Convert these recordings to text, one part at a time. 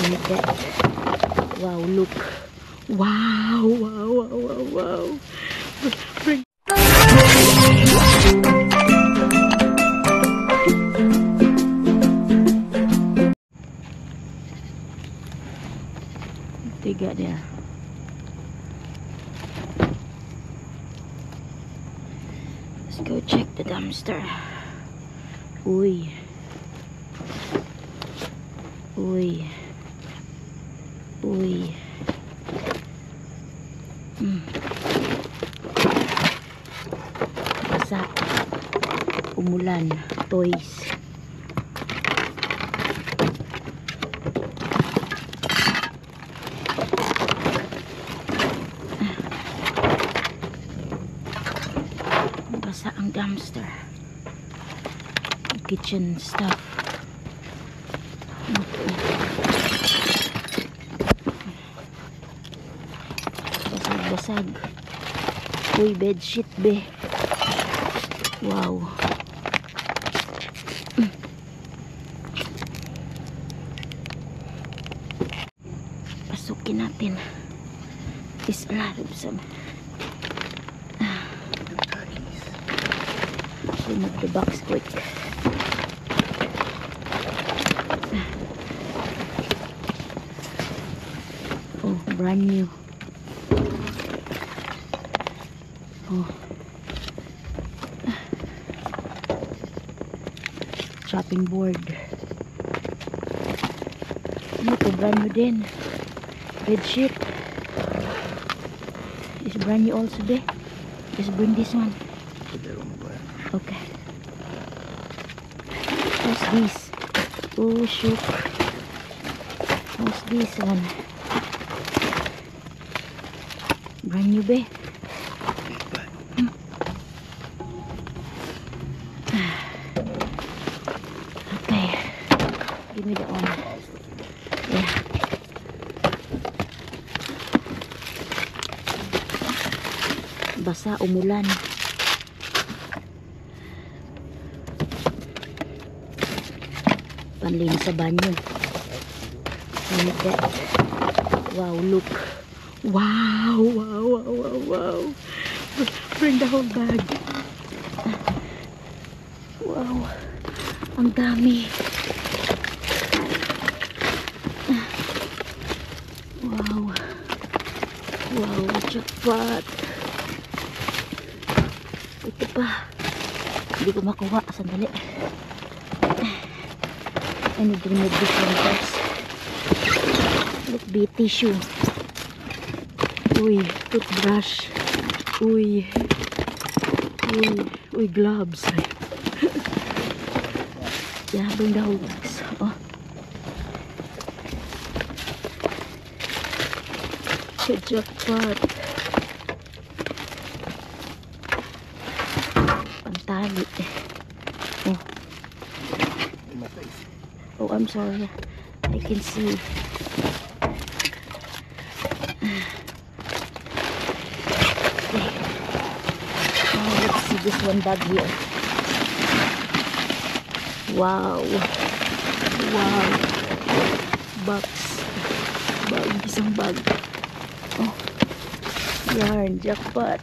Look at that. Wow, look. Wow, wow, wow, wow, wow. Bring. Tiga dia. Let's go check the dumpster. Uy. Uy. Uy. Basa. Umulan. Toys. Basa ang dumpster. Kitchen stuff. Basag. Uy, bedsheet be. Wow. Pasukin natin. Is a lot of some. Remove the box quick. Oh, brand new. Oh. Chopping board. Ano ito? Brand new din. Bedsheet. Is brand new also there. Just bring this one. Okay. What's this? Oh, shoot. What's this one? Brand new be. Okay. Give me the one. Yeah. Basa, umulan. Panlinis sa banyo. Look at that. Wow, look. Wow, wow, wow, wow, wow. Bring the whole bag. Wow. Ang dami. Wow. Wow, jackpot. Ito pa. Hindi ko makuha. Sandali. I need to remove this one first. Look, be tissue. Uy, toothbrush. Uy. Uy. Uy, gloves. Yeah, bring the whole box. Oh. Jackpot. Pantali. Oh. Oh, I'm sorry. I can see. Okay. Now let's see this one bag here. Wow. Wow. Box. Bag. Isang bag. Oh. Yarn. Jackpot.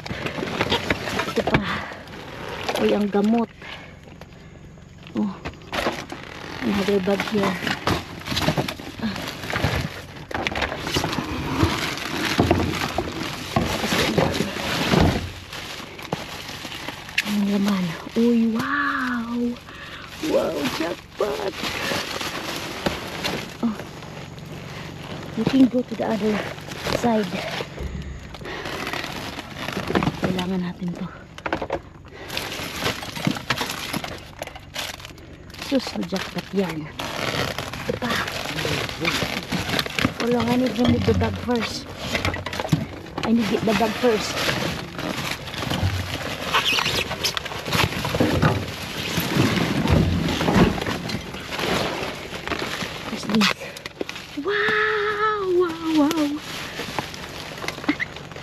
Ito pa. Uy, ang gamot. Oh. Another bag here. Ang laman. Uy, wow! Wow, jackpot! Oh. You can go to the other side. Kailangan natin to. Sus, jackpot yan. Ito pa. Hold on, I need to remove the bag first. I need to get the bag first. What's this? Wow! Wow! Wow!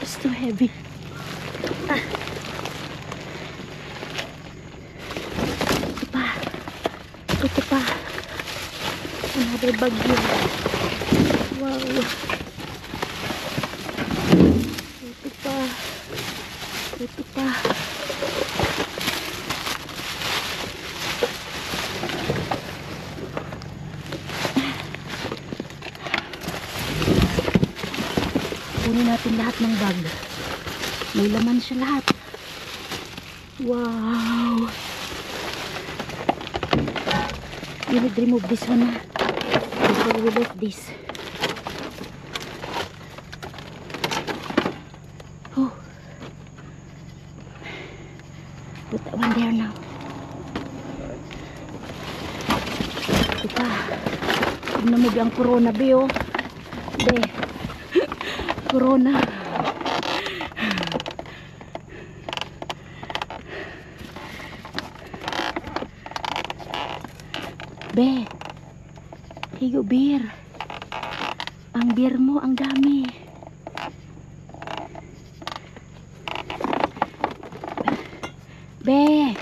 It's too heavy. Ito pa. Another bag here. Ito pa. Ito pa. Kunin natin lahat ng bag. May laman siya lahat. Wow. We need to remove this one before we lift this. Oh. Put that one there now. Ito pa. Tignan mo ang corona, be, oh. Be. Corona. Be. Higo beer. Ang beer mo, ang dami. Be.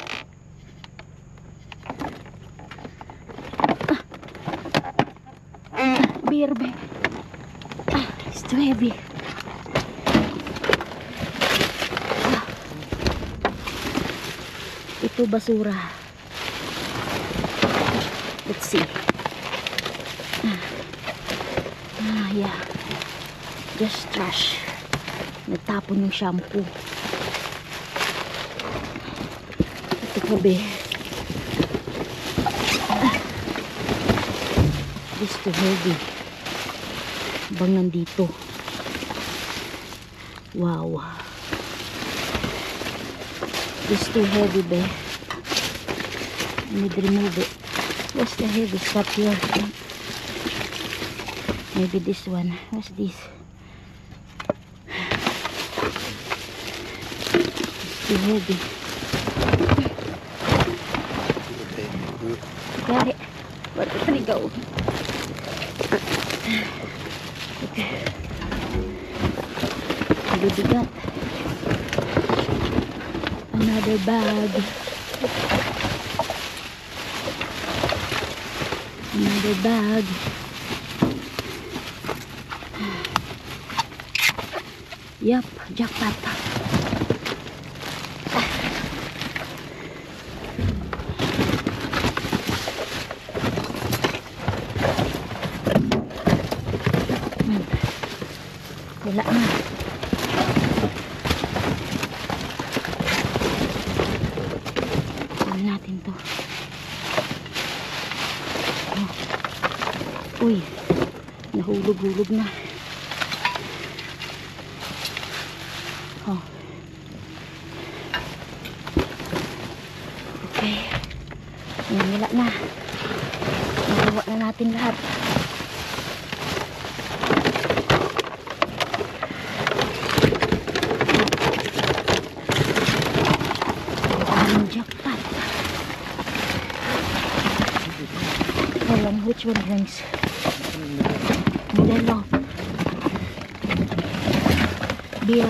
Beer, be. It's too heavy. Ito basura. Let's see. Yeah. Just trash. Nagtapon yung shampoo. Ito pa, be. This too heavy. Bangan dito. Wow. This too heavy, be. I need to remove it. What's the heavy stuff here? Maybe this one. What's this? It's too heavy. Got it. Where did it go? Okay. Bibigat. Another bag. Another bag. Yup, jackpot. Wala na. Ano natin to? Oh. Uy, nahulog-hulog na. Oh. Okay. Wala na. Nagawa na natin lahat. Jackpot. Hold on, which one rings? Modelo. Beer.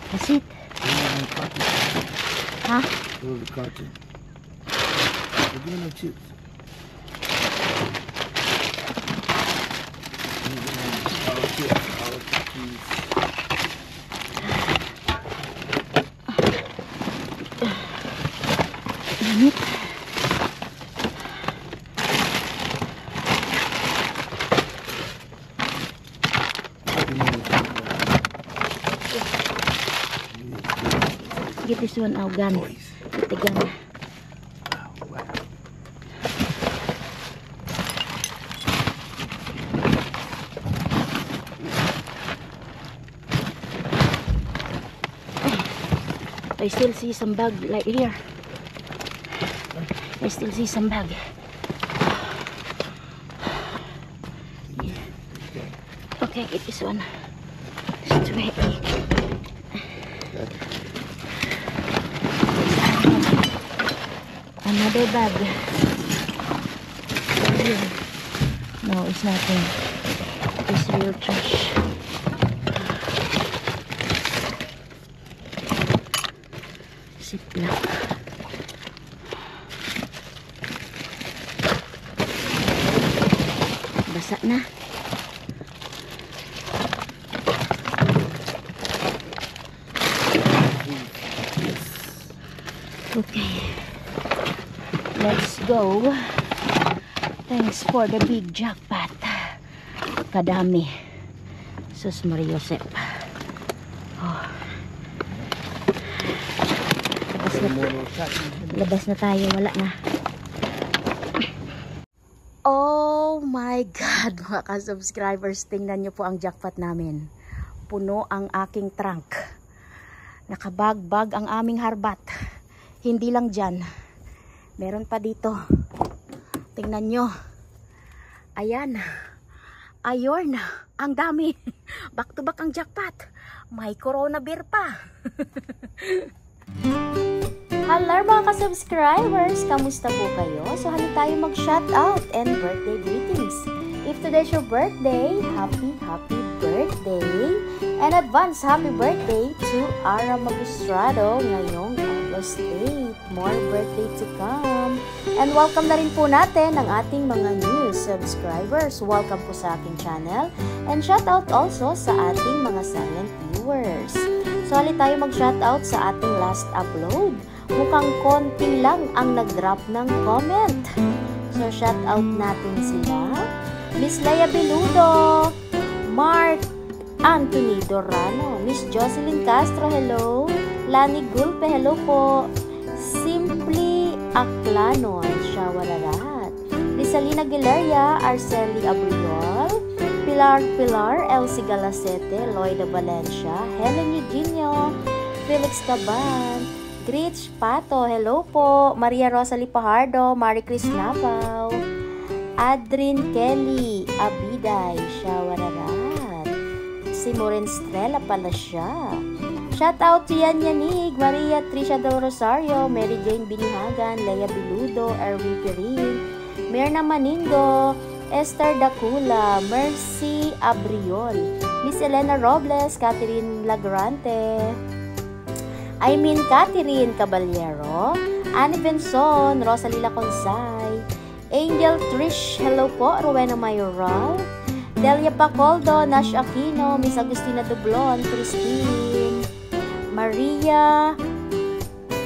That's it. Huh? Roll the carton. We're doing no chips. Init. Get this one out, gun. Get the gun. I still see some bag like here. I still see some bag. Okay, get this one. It's too heavy. Another bag. No, it's nothing. It's real trash. Ziploc. Basa na. Okay. Let's go. Thanks for the big jackpot. Kadami. Sus Maria Josep. Oh. Labas na tayo. Wala na. Oh my God, mga ka-subscribers. Tingnan nyo po ang jackpot namin. Puno ang aking trunk. Nakabagbag ang aming harbat. Hindi lang dyan. Meron pa dito. Tingnan nyo. Ayan. Ayun. Ang dami. Back to back ang jackpot. May corona beer pa. Hello mga ka-subscribers. Kamusta po kayo? So hali tayo mag-shoutout and birthday greetings. If today's your birthday, happy birthday. And advance happy birthday to Ara Magistrado ngayong August 8. More birthday to come. And welcome na rin po natin ang ating mga new subscribers. Welcome po sa aking channel. And shoutout also sa ating mga silent viewers. So hali tayo mag-shoutout sa ating last upload. Mukhang konti lang ang nag-drop ng comment. So shoutout natin sila. Miss Leia Beludo, Mark Anthony Dorano, Miss Jocelyn Castro, hello. Lani Gulpe, hello po. Simply Aklanon, Shawararat. Lisalina Gileria, Arceli Abriol, Pilar, Elsie Galasete, Loida Valencia, Helen Eugenio, Felix Caban, Gritch Pato, hello po. Maria Rosalie Pajardo, Marie Chris Napaw, Adrin Kelly, Abiday, Shawararat. Si Moren Strella pala siya. Shout out to Yan Yanig, Maria Tricia Del Rosario, Mary Jane Binihagan, Leia Biludo, Erwin Pirin, Mirna Maningo, Esther Dacula, Mercy Abriol, Miss Elena Robles, Catherine Lagrante, Catherine Caballero, Annie Benson, Rosalila Consay, Angel Trish, hello po, Rowena Mayoral, Delia Pacoldo, Nash Aquino, Miss Agustina Dublon, Christine, Maria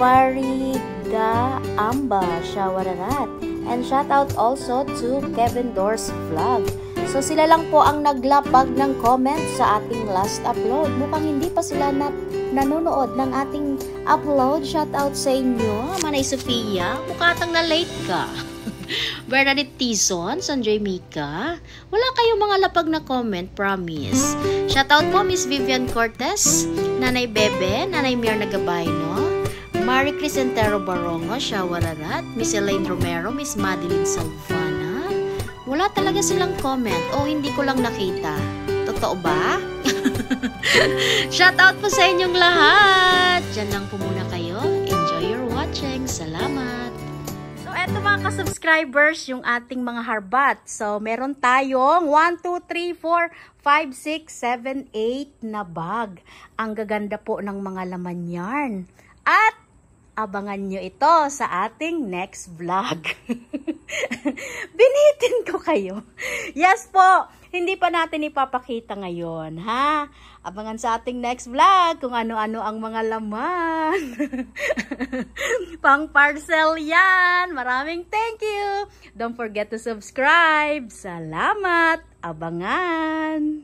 Farida Amba, Shawararat, and shout out also to Kevin Doors Vlog. So sila lang po ang naglapag ng comment sa ating last upload. Mukhang hindi pa sila nanonood ng ating upload. Shout out sa inyo, Manay Sofia, mukhatang na late ka. Bernadette Tison, Sanjay Mika, wala kayong mga lapag na comment, promise. Shoutout po Miss Vivian Cortez, Nanay Bebe, Nanay Mirna Gabayno, Marie Crisentero Barongo, Shawararat, Miss Elaine Romero, Miss Madeline Salvana. Wala talaga silang comment o hindi ko lang nakita. Totoo ba? Shoutout po sa inyong lahat. Diyan lang po muna kayo. Enjoy your watching. Salamat. Eto mga ka-subscribers, yung ating mga harbat. So, meron tayong 1, 2, 3, 4, 5, 6, 7, 8 na bag. Ang gaganda po ng mga laman yarn. At, abangan nyo ito sa ating next vlog. Binitin ko kayo. Yes po, hindi pa natin ipapakita ngayon, ha? Abangan sa ating next vlog kung ano-ano ang mga laman. Pang parcel yan. Maraming thank you. Don't forget to subscribe. Salamat. Abangan.